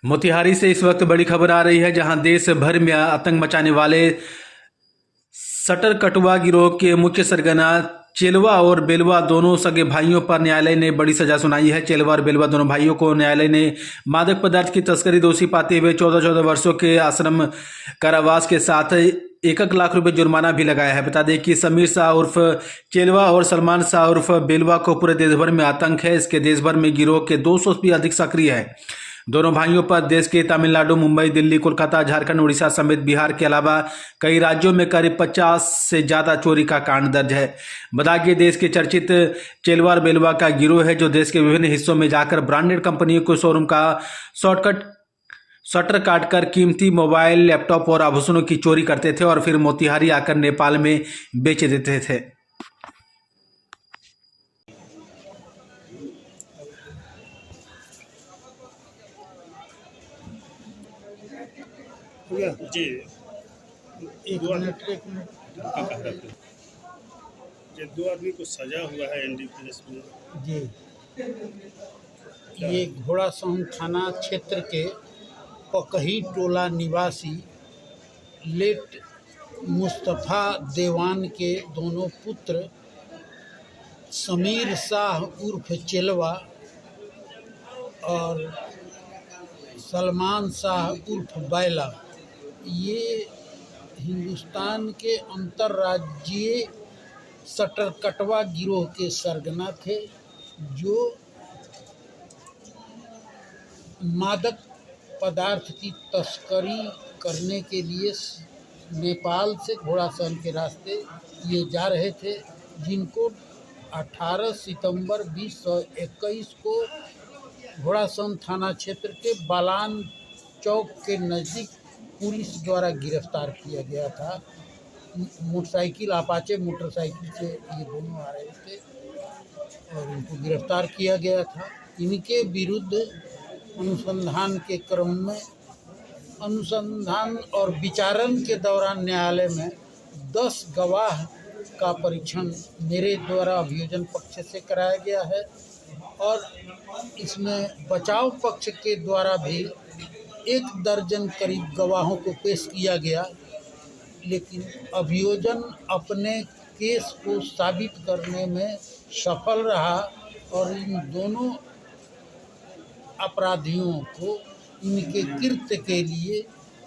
मोतिहारी से इस वक्त बड़ी खबर आ रही है, जहां देश भर में आतंक मचाने वाले सटर कटवा गिरोह के मुख्य सरगना चेलवा और बेलवा दोनों सगे भाइयों पर न्यायालय ने बड़ी सजा सुनाई है। चेलवा और बेलवा दोनों भाइयों को न्यायालय ने मादक पदार्थ की तस्करी दोषी पाते हुए 14 वर्षों के आश्रम कारावास के साथ 1 लाख रुपए जुर्माना भी लगाया है। बता दें कि समीर शाह उर्फ चेलवा और सलमान शाह उर्फ बेलवा को पूरे देश भर में आतंक है। इसके देश भर में गिरोह के 200 से अधिक सक्रिय है। दोनों भाइयों पर देश के तमिलनाडु, मुंबई, दिल्ली, कोलकाता, झारखंड, उड़ीसा समेत बिहार के अलावा कई राज्यों में करीब 50 से ज्यादा चोरी का कांड दर्ज है। बता दें देश के चर्चित चेलवा और बेलवा का गिरोह है, जो देश के विभिन्न हिस्सों में जाकर ब्रांडेड कंपनियों के शोरूम का शटर काटकर कीमती मोबाइल, लैपटॉप और आभूषणों की चोरी करते थे और फिर मोतिहारी आकर नेपाल में बेच देते थे। जी एक मिनट ये 2 आदमी को सजा हुआ है एनडीपीएस में। जी, ये घोड़ासौन थाना क्षेत्र के पकही टोला निवासी लेट मुस्तफ़ा देवान के दोनों पुत्र समीर शाह उर्फ चेलवा और सलमान शाह उर्फ बैला, ये हिंदुस्तान के अंतर्राज्यीय सटर कटवा गिरोह के सरगना थे, जो मादक पदार्थ की तस्करी करने के लिए नेपाल से घोड़ासौन के रास्ते ये जा रहे थे, जिनको 18 सितंबर 2021 को घोड़ासौन थाना क्षेत्र के बालान चौक के नज़दीक पुलिस द्वारा गिरफ्तार किया गया था। मोटरसाइकिल, अपाचे मोटरसाइकिल से ये दोनों आ रहे थे और इनको गिरफ्तार किया गया था। इनके विरुद्ध अनुसंधान के क्रम में अनुसंधान और विचारण के दौरान न्यायालय में 10 गवाह का परीक्षण मेरे द्वारा अभियोजन पक्ष से कराया गया है और इसमें बचाव पक्ष के द्वारा भी 1 दर्जन करीब गवाहों को पेश किया गया, लेकिन अभियोजन अपने केस को साबित करने में सफल रहा और इन दोनों अपराधियों को इनके कृत्य के लिए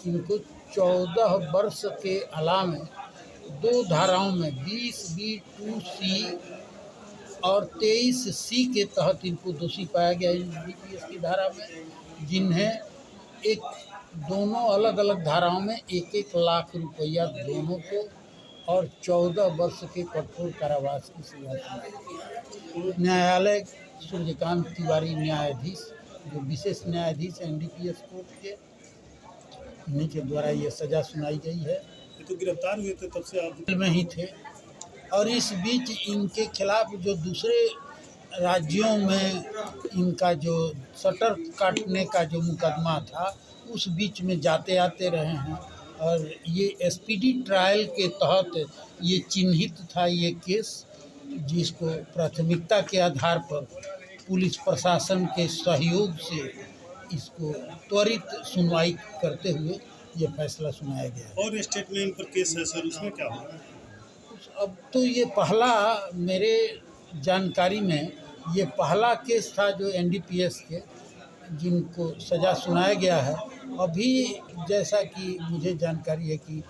इनको 14 वर्ष के अलावा 2 धाराओं में 20B2C और 23C के तहत इनको दोषी पाया गया एनडीपीएस की धारा में, जिन्हें दोनों अलग अलग धाराओं में 1-1 लाख रुपया दोनों को और 14 वर्ष के कठोर कारावास की सजा दी। न्यायालय सूर्यकांत तिवारी न्यायाधीश, जो विशेष न्यायाधीश एनडीपीएस कोर्ट के, उन्हीं के द्वारा ये सजा सुनाई गई है। तो गिरफ्तार हुए थे तब से आप जेल में ही थे और इस बीच इनके खिलाफ जो दूसरे राज्यों में इनका जो शटर काटने का जो मुकदमा था, उस बीच में जाते आते रहे हैं और ये एसपीडी ट्रायल के तहत ये चिन्हित था ये केस, जिसको प्राथमिकता के आधार पर पुलिस प्रशासन के सहयोग से इसको त्वरित सुनवाई करते हुए ये फैसला सुनाया गया। और स्टेट में इन पर केस है सर, उसमें क्या होगा? अब तो ये पहला, मेरे जानकारी में ये पहला केस था जो एनडीपीएस के जिनको सज़ा सुनाया गया है। अभी जैसा कि मुझे जानकारी है कि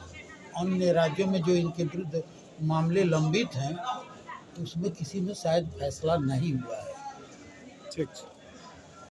अन्य राज्यों में जो इनके विरुद्ध मामले लंबित हैं, उसमें किसी में शायद फैसला नहीं हुआ है। ठीक।